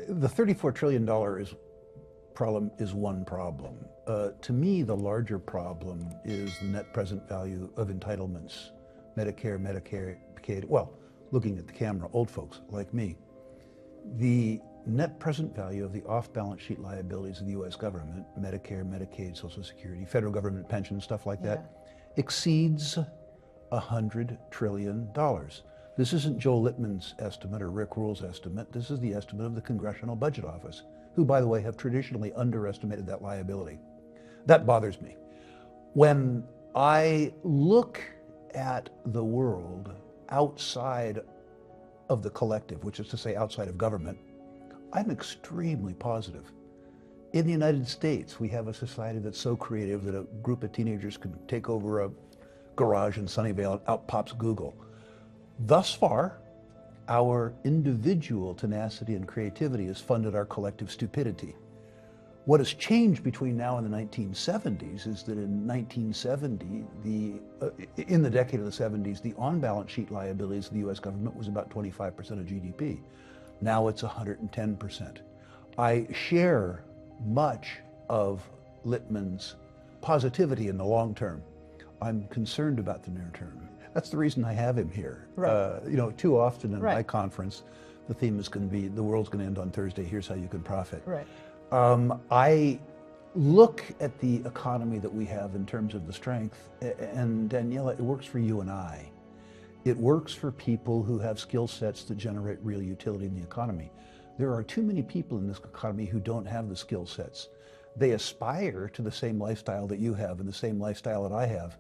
The $34 trillion problem is one problem. To me, the larger problem is the net present value of entitlements. Medicare, Medicaid, well, looking at the camera, old folks like me. The net present value of the off-balance sheet liabilities of the U.S. government, Medicare, Medicaid, Social Security, federal government pensions, stuff like that, exceeds $100 trillion. This isn't Joe Littman's estimate or Rick Rule's estimate. This is the estimate of the Congressional Budget Office, who, by the way, have traditionally underestimated that liability. That bothers me. When I look at the world outside of the collective, which is to say outside of government, I'm extremely positive. In the United States, we have a society that's so creative that a group of teenagers can take over a garage in Sunnyvale and out pops Google. Thus far, our individual tenacity and creativity has funded our collective stupidity. What has changed between now and the 1970s is that in 1970, in the decade of the 70s, the on-balance sheet liabilities of the US government was about 25% of GDP. Now it's 110%. I share much of Littman's positivity in the long term. I'm concerned about the near term. That's the reason I have him here. Right. Too often in my conference, the theme is going to be, the world's going to end on Thursday, here's how you can profit. Right. I look at the economy that we have in terms of the strength, and Daniela, it works for you and I. It works for people who have skill sets that generate real utility in the economy. There are too many people in this economy who don't have the skill sets. They aspire to the same lifestyle that you have and the same lifestyle that I have,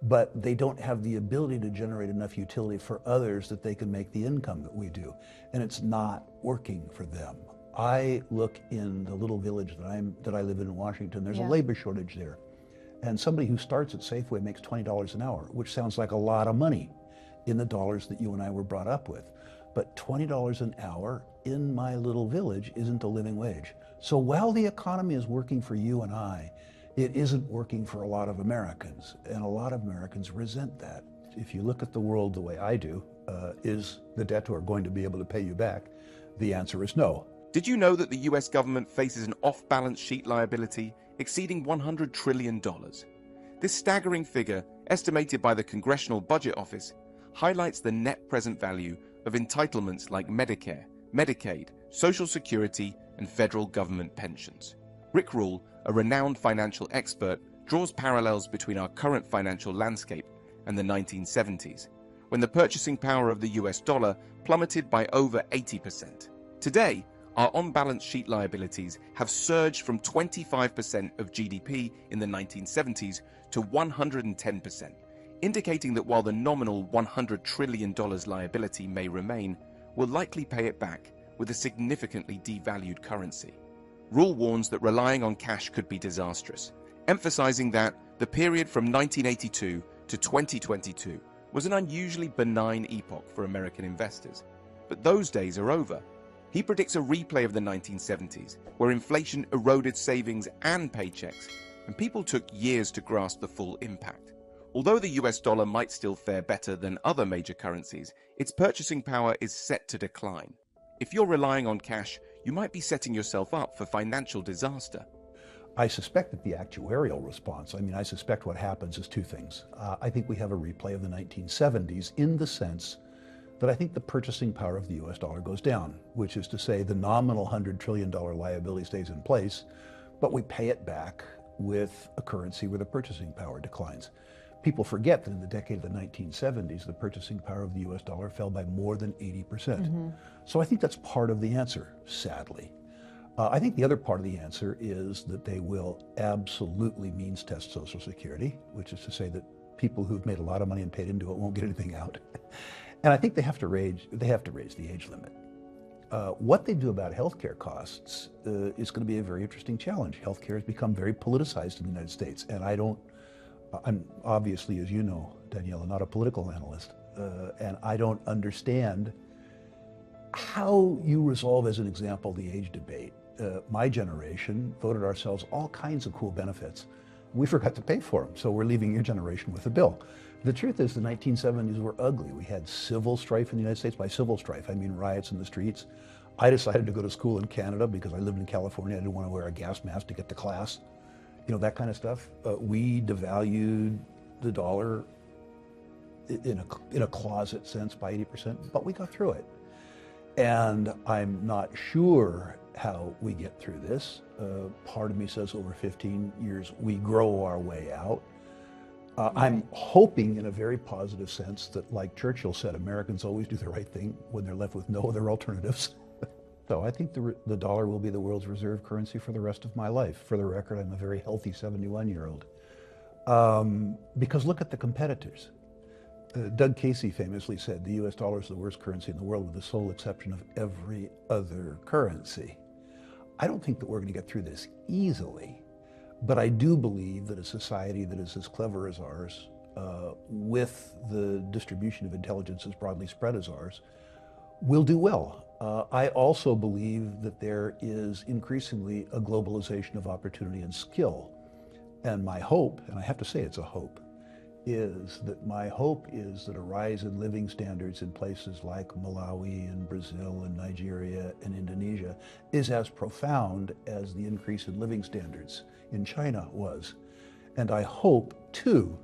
but they don't have the ability to generate enough utility for others that they can make the income that we do. And it's not working for them. I look in the little village that I live in Washington, there's a labor shortage there. And somebody who starts at Safeway makes $20 an hour, which sounds like a lot of money in the dollars that you and I were brought up with. But $20 an hour in my little village isn't a living wage. So while the economy is working for you and I, it isn't working for a lot of Americans, and a lot of Americans resent that. If you look at the world the way I do, is the debtor going to be able to pay you back? The answer is no. Did you know that the US government faces an off-balance sheet liability exceeding $100 trillion? This staggering figure, estimated by the Congressional Budget Office, highlights the net present value of entitlements like Medicare, Medicaid, Social Security, and federal government pensions. Rick Rule, a renowned financial expert, draws parallels between our current financial landscape and the 1970s, when the purchasing power of the US dollar plummeted by over 80%. Today, our on-balance sheet liabilities have surged from 25% of GDP in the 1970s to 110%, indicating that while the nominal $100 trillion liability may remain, we'll likely pay it back with a significantly devalued currency. Rule warns that relying on cash could be disastrous, emphasizing that the period from 1982 to 2022 was an unusually benign epoch for American investors. But those days are over. He predicts a replay of the 1970s, where inflation eroded savings and paychecks, and people took years to grasp the full impact. Although the US dollar might still fare better than other major currencies, its purchasing power is set to decline. If you're relying on cash, you might be setting yourself up for financial disaster. I suspect that the actuarial response, I suspect what happens is two things. I think we have a replay of the 1970s in the sense that I think the purchasing power of the US dollar goes down, which is to say the nominal $100 trillion liability stays in place, but we pay it back with a currency where the purchasing power declines. People forget that in the decade of the 1970s, the purchasing power of the US dollar fell by more than 80%. So I think that's part of the answer, sadly. I think the other part of the answer is that they will absolutely means test Social Security, which is to say that people who've made a lot of money and paid into it won't get anything out. And I think they have to raise the age limit. What they do about healthcare costs is going to be a very interesting challenge. Healthcare has become very politicized in the United States, and I'm obviously, as you know, Daniela, not a political analyst, and I don't understand how you resolve, as an example, the age debate. My generation voted ourselves all kinds of cool benefits. We forgot to pay for them, so we're leaving your generation with a bill. The truth is the 1970s were ugly. We had civil strife in the United States. By civil strife, I mean riots in the streets. I decided to go to school in Canada because I lived in California. I didn't want to wear a gas mask to get to class. You know, that kind of stuff. We devalued the dollar in a closet sense by 80%, but we got through it. And I'm not sure how we get through this. Part of me says over 15 years, we grow our way out. I'm hoping in a very positive sense that, like Churchill said, Americans always do the right thing when they're left with no other alternatives. So I think the dollar will be the world's reserve currency for the rest of my life. For the record, I'm a very healthy 71-year-old. Because look at the competitors. Doug Casey famously said, the US dollar is the worst currency in the world with the sole exception of every other currency. I don't think that we're going to get through this easily, but I do believe that a society that is as clever as ours, with the distribution of intelligence as broadly spread as ours, will do well. I also believe that there is increasingly a globalization of opportunity and skill. And my hope, and I have to say it's a hope, is that a rise in living standards in places like Malawi and Brazil and Nigeria and Indonesia is as profound as the increase in living standards in China was. And I hope, too,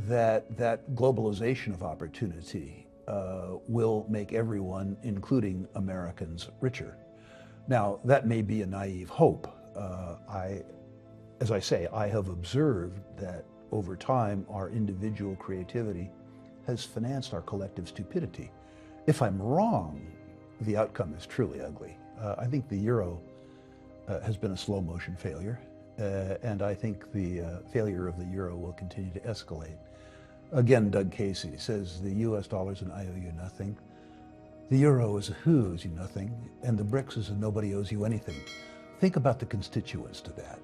that that globalization of opportunity will make everyone, including Americans, richer. Now, that may be a naive hope. As I say, I have observed that over time, our individual creativity has financed our collective stupidity. If I'm wrong, the outcome is truly ugly. I think the euro has been a slow motion failure, and I think the failure of the euro will continue to escalate. Again, Doug Casey says the US dollar is an I owe you nothing, the euro is a who owes you nothing, and the BRICS is a nobody owes you anything. Think about the constituents to that.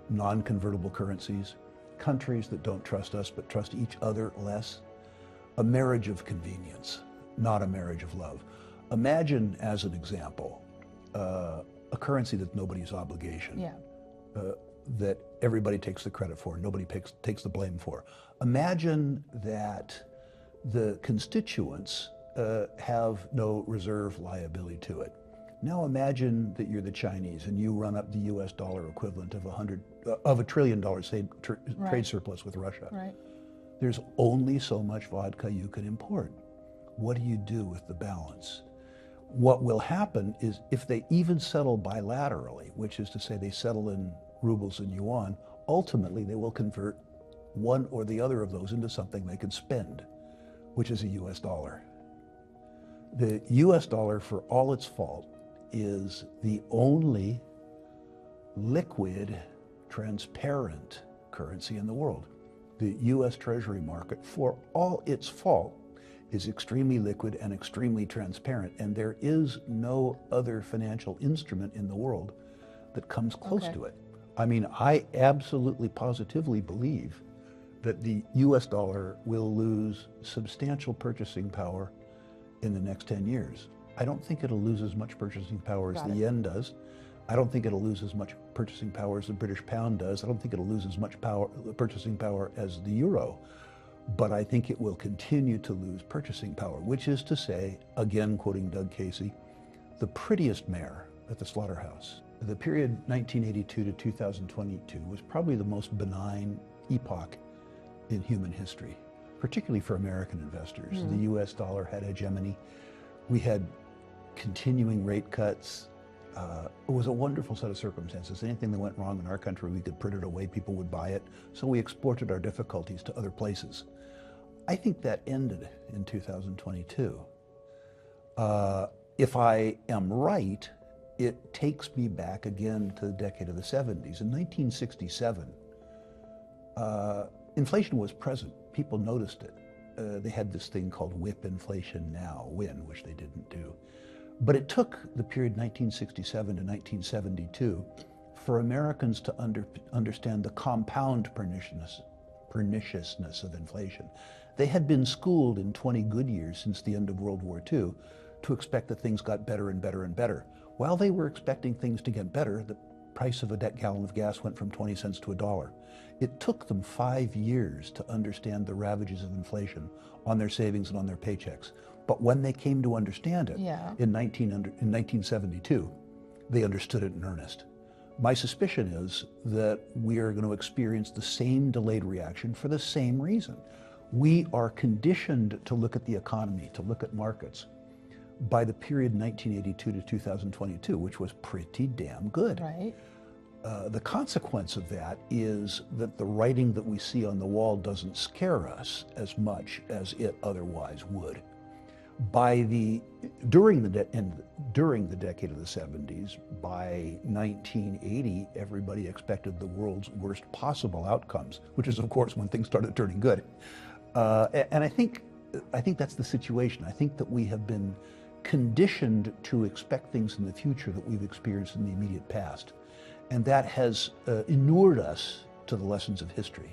Non-convertible currencies, countries that don't trust us but trust each other less, a marriage of convenience, not a marriage of love. Imagine, as an example, a currency that's nobody's obligation, that everybody takes the credit for, nobody takes the blame for. Imagine that the constituents have no reserve liability to it. Now imagine that you're the Chinese and you run up the US dollar equivalent of $1 trillion, say, trade surplus with Russia. Right. There's only so much vodka you can import. What do you do with the balance? What will happen is if they even settle bilaterally, which is to say they settle in rubles and yuan, ultimately they will convert one or the other of those into something they can spend, which is a US dollar. The US dollar, for all its fault, is the only liquid, transparent currency in the world. The US Treasury market, for all its fault, is extremely liquid and extremely transparent, and there is no other financial instrument in the world that comes close to it. I mean, I absolutely positively believe that the US dollar will lose substantial purchasing power in the next 10 years. I don't think it'll lose as much purchasing power as the yen does. I don't think it'll lose as much purchasing power as the British pound does. I don't think it'll lose as much purchasing power as the euro. But I think it will continue to lose purchasing power, which is to say, again quoting Doug Casey, the prettiest mare at the slaughterhouse. The period 1982 to 2022 was probably the most benign epoch in human history, particularly for American investors. The US dollar had hegemony. We had continuing rate cuts. It was a wonderful set of circumstances. Anything that went wrong in our country, we could print it away, people would buy it. So we exported our difficulties to other places. I think that ended in 2022. If I am right, it takes me back again to the decade of the 70s. In 1967, inflation was present. People noticed it. They had this thing called whip inflation now, which they didn't do. But it took the period 1967 to 1972 for Americans to understand the compound perniciousness of inflation. They had been schooled in 20 good years since the end of World War II to expect that things got better and better and better. While they were expecting things to get better, the price of a gallon of gas went from 20 cents to $1. It took them 5 years to understand the ravages of inflation on their savings and on their paychecks. But when they came to understand it Yeah. in 1972, they understood it in earnest. My suspicion is that we are going to experience the same delayed reaction for the same reason. We are conditioned to look at the economy, to look at markets, by the period 1982 to 2022, which was pretty damn good. Right. The consequence of that is that the writing that we see on the wall doesn't scare us as much as it otherwise would. During the decade of the 70s, by 1980, everybody expected the world's worst possible outcomes, which is, of course, when things started turning good. And I think that's the situation. I think that we have been conditioned to expect things in the future that we've experienced in the immediate past. And that has inured us to the lessons of history.